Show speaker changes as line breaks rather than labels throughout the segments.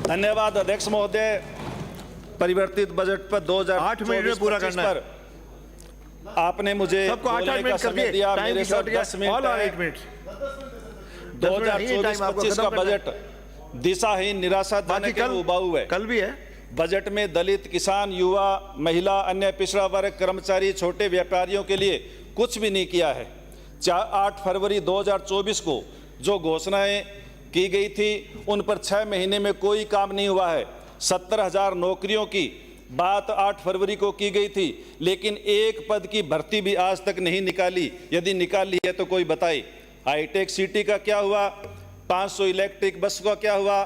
धन्यवाद अध्यक्ष महोदय। परिवर्तित बजट पर
8 मिनट में पूरा करना है।
आपने मुझे
सबको 8 मिनट कर दिए,
दिया,
टाइम
मेरे
की
साथ
शॉर्टेज
10 मिनट
ऑल आर
है।
8 मिनट
2024-25 का बजट दिशाहीन, निराशाजनक एवं उबाऊ है।
कल भी है।
बजट में दलित, किसान, युवा, महिला, अन्य पिछड़ा वर्ग, कर्मचारी, छोटे व्यापारियों के लिए कुछ भी नहीं किया है। 8 फरवरी 2024 को जो घोषणाएं की गई थी उन पर 6 महीने में कोई काम नहीं हुआ है। 70,000 नौकरियों की बात 8 फरवरी को की गई थी, लेकिन एक पद की भर्ती भी आज तक नहीं निकाली। यदि निकाली है तो कोई बताए। हाईटेक सिटी का क्या हुआ? 500 इलेक्ट्रिक बस का क्या हुआ?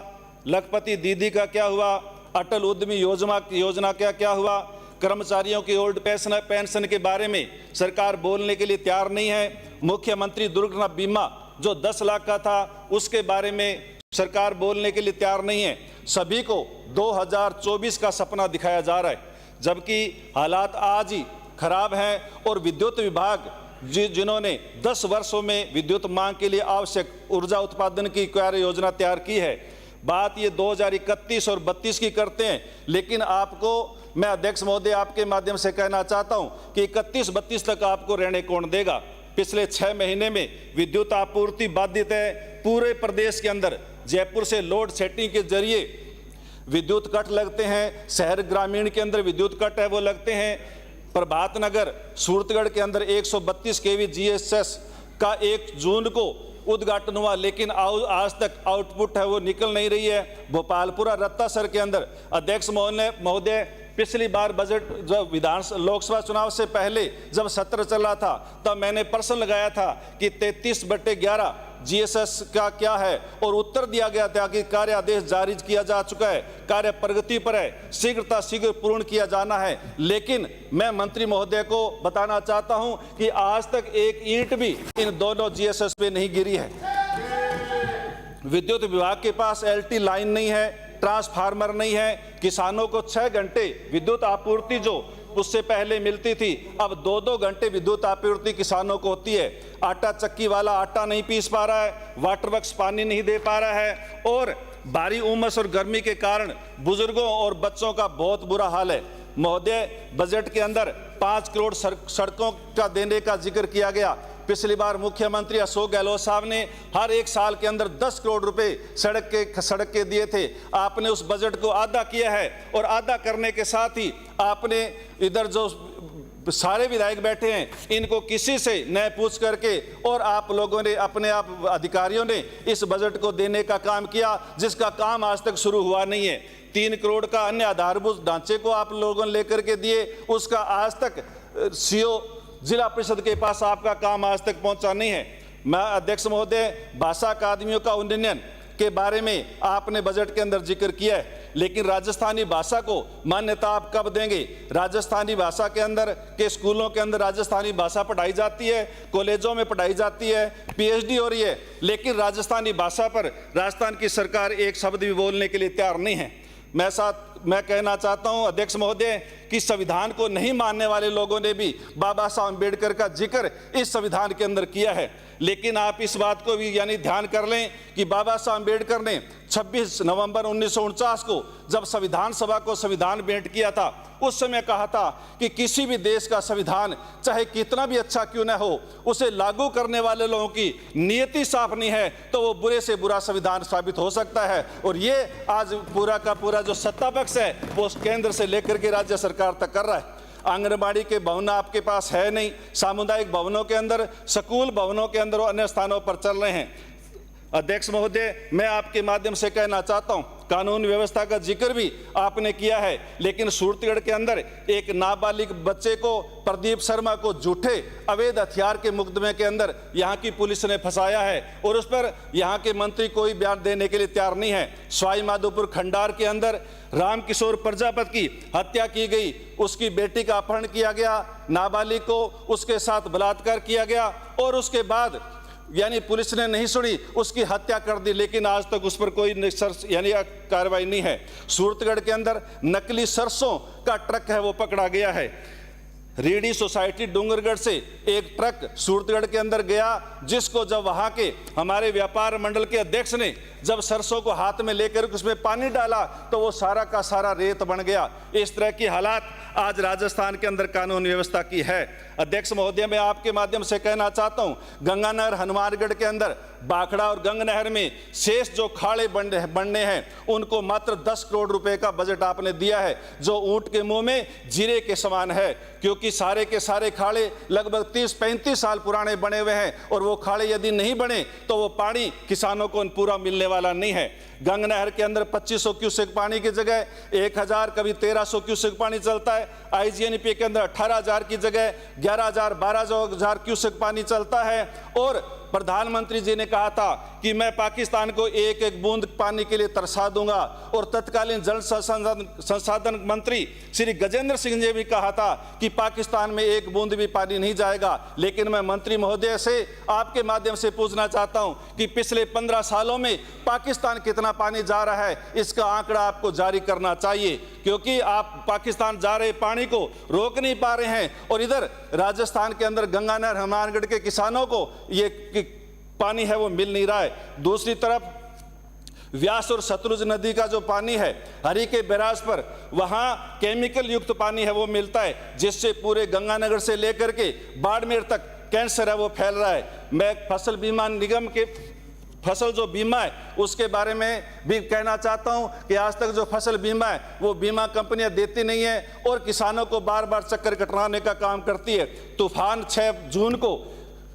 लखपति दीदी का क्या हुआ? अटल उद्यमी योजना का क्या हुआ? कर्मचारियों की ओल्ड पेंशन के बारे में सरकार बोलने के लिए तैयार नहीं है। मुख्यमंत्री दुर्घटना बीमा जो 10 लाख का था उसके बारे में सरकार बोलने के लिए तैयार नहीं है। सभी को 2024 का सपना दिखाया जा रहा है, जबकि हालात आज ही खराब हैं। और विद्युत विभाग जिन्होंने 10 वर्षों में विद्युत मांग के लिए आवश्यक ऊर्जा उत्पादन की कार्य योजना तैयार की है, बात ये 2031 और 32 की करते हैं। लेकिन आपको मैं अध्यक्ष महोदय आपके माध्यम से कहना चाहता हूं कि 31-32 तक आपको रहने कौन देगा? पिछले 6 महीने में विद्युत आपूर्ति बाधित है पूरे प्रदेश के अंदर। जयपुर से लोड शेडिंग के जरिए विद्युत कट लगते हैं, शहर ग्रामीण के अंदर विद्युत कट है वो लगते हैं। प्रभात नगर सूरतगढ़ के अंदर 132 केवी GSS का 1 जून को उद्घाटन हुआ, लेकिन आज तक आउटपुट है वो निकल नहीं रही है। भोपालपुरा रत्तासर के अंदर अध्यक्ष महोदय पिछली बार बजट जब लोकसभा चुनाव से पहले जब सत्र चला था तब मैंने प्रश्न लगाया था कि 33/11 GSS का क्या है, और उत्तर दिया गया था कि कार्य आदेश जारी किया जा चुका है, कार्य प्रगति पर है, शीघ्र पूर्ण किया जाना है। लेकिन मैं मंत्री महोदय को बताना चाहता हूं कि आज तक एक ईंट भी इन दोनों GSS पे नहीं गिरी है। विद्युत विभाग के पास LT लाइन नहीं है, ट्रांसफार्मर नहीं है। किसानों को 6 घंटे विद्युत आपूर्ति जो उससे पहले मिलती थी, अब 2-2 घंटे विद्युत आपूर्ति किसानों को होती है। आटा चक्की वाला आटा नहीं पीस पा रहा है, वाटर वर्क्स पानी नहीं दे पा रहा है, और भारी उमस और गर्मी के कारण बुजुर्गों और बच्चों का बहुत बुरा हाल है। महोदय, बजट के अंदर 5 करोड़ सड़कों का देने का जिक्र किया गया। पिछली बार मुख्यमंत्री अशोक गहलोत साहब ने हर 1 साल के अंदर 10 करोड़ रुपए सड़क के दिए थे। आपने उस बजट को आधा किया है, और आधा करने के साथ ही आपने इधर जो सारे विधायक बैठे हैं इनको किसी से न पूछ करके और आप लोगों ने अपने आप अधिकारियों ने इस बजट को देने का काम किया, जिसका काम आज तक शुरू हुआ नहीं है। 3 करोड़ का अन्य आधारभूत ढांचे को आप लोगों ने लेकर के दिए, उसका आज तक CO जिला परिषद के पास आपका काम आज तक पहुंचा नहीं है। मैं अध्यक्ष महोदय, भाषा अकादमियों का उन्नयन के बारे में आपने बजट के अंदर जिक्र किया है, लेकिन राजस्थानी भाषा को मान्यता आप कब देंगे? राजस्थानी भाषा के अंदर के स्कूलों के अंदर राजस्थानी भाषा पढ़ाई जाती है, कॉलेजों में पढ़ाई जाती है, PhD हो रही है, लेकिन राजस्थानी भाषा पर राजस्थान की सरकार एक शब्द भी बोलने के लिए तैयार नहीं है। मैं कहना चाहता हूं अध्यक्ष महोदय कि संविधान को नहीं मानने वाले लोगों ने भी बाबा साहब अम्बेडकर का जिक्र इस संविधान के अंदर किया है, लेकिन आप इस बात को भी यानी ध्यान कर लें कि बाबा साहब अम्बेडकर ने 26 नवंबर 1949 को जब संविधान सभा को संविधान भेंट किया था, उस समय कहा था कि किसी भी देश का संविधान चाहे कितना भी अच्छा क्यों न हो, उसे लागू करने वाले लोगों की नियति साफ नहीं है तो वो बुरे से बुरा संविधान साबित हो सकता है। और ये आज पूरा का पूरा जो सत्ता पक्ष है वो केंद्र से लेकर के राज्य सरकार तक कर रहा है। आंगनबाड़ी के भवन आपके पास है नहीं, सामुदायिक भवनों के अंदर, स्कूल भवनों के अंदर और अन्य स्थानों पर चल रहे हैं। अध्यक्ष महोदय, मैं आपके माध्यम से कहना चाहता हूं, कानून व्यवस्था का जिक्र भी आपने किया है, लेकिन सूरतगढ़ के अंदर एक नाबालिग बच्चे को, प्रदीप शर्मा को, झूठे अवैध हथियार के मुकदमे के अंदर यहां की पुलिस ने फंसाया है, और उस पर यहां के मंत्री कोई बयान देने के लिए तैयार नहीं है। सवाई माधोपुर खंडार के अंदर रामकिशोर प्रजापति की हत्या की गई, उसकी बेटी का अपहरण किया गया, नाबालिग को उसके साथ बलात्कार किया गया, और उसके बाद यानी पुलिस ने नहीं सुनी, उसकी हत्या कर दी, लेकिन आज तक उस पर कोई यानी कार्रवाई नहीं है। सूरतगढ़ के अंदर नकली सरसों का ट्रक है वो पकड़ा गया है। रीडी सोसाइटी डूंगरगढ़ से एक ट्रक सूरतगढ़ के अंदर गया, जिसको जब वहां के हमारे व्यापार मंडल के अध्यक्ष ने जब सरसों को हाथ में लेकर उसमें पानी डाला तो वो सारा का सारा रेत बन गया। इस तरह की हालात आज राजस्थान के अंदर कानून व्यवस्था की है। अध्यक्ष महोदय, मैं आपके माध्यम से कहना चाहता हूं, गंगानगर हनुमानगढ़ के अंदर बाखड़ा और गंग नहर में शेष जो खाड़े बनने हैं उनको मात्र 10 करोड़ रुपए का बजट आपने दिया है, जो ऊंट के मुंह में जीरे के समान है, क्योंकि सारे के सारे खाड़े लगभग 30-35 साल पुराने बने हुए हैं और वो खाड़े यदि नहीं बने तो वो पानी किसानों को पूरा मिलने वाला नहीं है। गंग नहर के अंदर 2500 क्यूसेक पानी की जगह 1000 कभी 1300 क्यूसेक पानी चलता है। आईजीएनपी के अंदर 18,000 की जगह 11,000 12,000 क्यूसेक पानी चलता है। और प्रधानमंत्री जी ने कहा था कि मैं पाकिस्तान को एक एक बूंद पानी के लिए तरसा दूंगा, और तत्कालीन जल संसाधन मंत्री श्री गजेंद्र सिंह ने भी कहा था कि पाकिस्तान में एक बूंद भी पानी नहीं जाएगा। लेकिन मैं मंत्री महोदय से आपके माध्यम से पूछना चाहता हूं कि पिछले 15 सालों में पाकिस्तान कितना पानी जा रहा है, इसका आंकड़ा आपको जारी करना चाहिए, क्योंकि आप पाकिस्तान जा रहे पानी को रोक नहीं पा रहे हैं और इधर राजस्थान के अंदर गंगानगर हनुमानगढ़ के किसानों को ये पानी है वो मिल नहीं रहा है। दूसरी तरफ व्यास और सतलुज नदी का जो पानी है हरी के बैराज पर, वहां केमिकल युक्त पानी है वो मिलता है, जिससे पूरे गंगानगर से लेकर के बाड़मेर तक कैंसर है वो फैल रहा है। मैं फसल बीमा निगम के फसल जो बीमा है उसके बारे में भी कहना चाहता हूं कि आज तक जो फसल बीमा है वो बीमा कंपनियां देती नहीं है और किसानों को बार बार चक्कर कटवाने का काम करती है। तूफान 6 जून को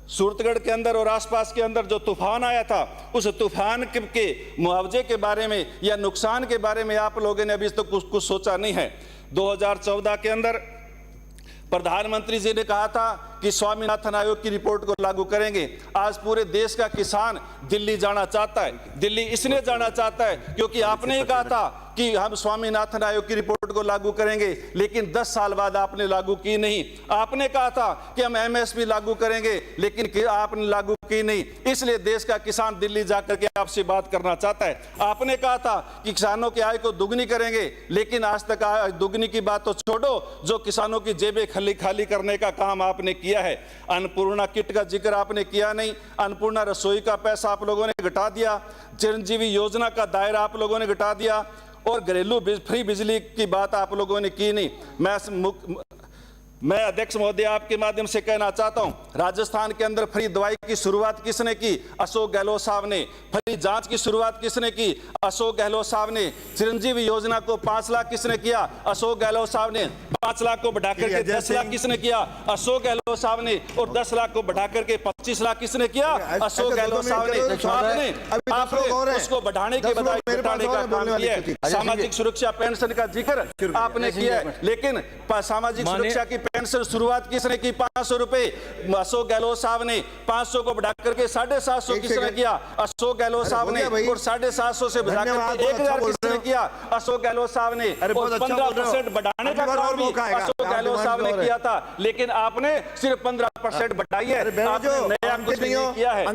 सूरतगढ़ के अंदर और आसपास के अंदर जो तूफान आया था, उस तूफान के मुआवजे के बारे में या नुकसान के बारे में आप लोगों ने अभी तक कुछ सोचा नहीं है। 2014 के अंदर प्रधानमंत्री जी ने कहा था कि स्वामीनाथन आयोग की रिपोर्ट को लागू करेंगे। आज पूरे देश का किसान दिल्ली जाना चाहता है। दिल्ली इसलिए जाना चाहता है क्योंकि आपने ही कहा था कि हम स्वामीनाथन आयोग की रिपोर्ट को लागू करेंगे, लेकिन 10 साल बाद आपने लागू की नहीं। आपने कहा था कि हम एमएसपी लागू करेंगे, लेकिन आपने लागू की नहीं। इसलिए देश का किसान दिल्ली जाकर के आपसे बात करना चाहता है। आपने कहा था कि किसानों की आय को दुगनी करेंगे, लेकिन आज तक दुगनी की बात तो छोड़ो, जो किसानों की जेबें खाली करने का काम आपने किया है। अन्नपूर्णा किट का जिक्र आपने किया नहीं। अन्नपूर्णा रसोई का पैसा आप लोगों ने घटा दिया। चिरंजीवी योजना का दायरा आप लोगों ने घटा दिया और घरेलू फ्री बिजली की बात आप लोगों ने की नहीं। मैं अध्यक्ष महोदय आपके माध्यम से कहना चाहता हूं, राजस्थान के अंदर फ्री दवाई की शुरुआत किसने की? अशोक गहलोत साहब ने। फ्री जांच की शुरुआत किसने की? अशोक गहलोत साहब ने। चिरंजीवी योजना को 5 लाख किसने किया? अशोक गहलोत साहब ने। 5 लाख को बढ़ाकर के 10 लाख किसने किया? अशोक गहलोत साहब ने। और 10 लाख को बढ़ाकर के 25 लाख किसने किया? अशोक गहलोत साहब ने। आपने उसको बढ़ाने के बजाय घटाने का काम किया है। सामाजिक सुरक्षा पेंशन का जिक्र आपने किया है, लेकिन सामाजिक सुरक्षा की पेंशन शुरुआत किसने की? 500 रुपए अशोक गहलोत साहब ने। 500 को बढ़ाकर के 750 किसने किया? अशोक गहलोत साहब ने। और 750 से बढ़ाकर के 1000 किसने किया? अशोक गहलोत साहब ने। और 15% बढ़ाने का काम भी अशोक गहलोत साहब ने किया था, लेकिन आपने सिर्फ 15% बढ़ाई है। आपने नया कुछ नहीं किया है।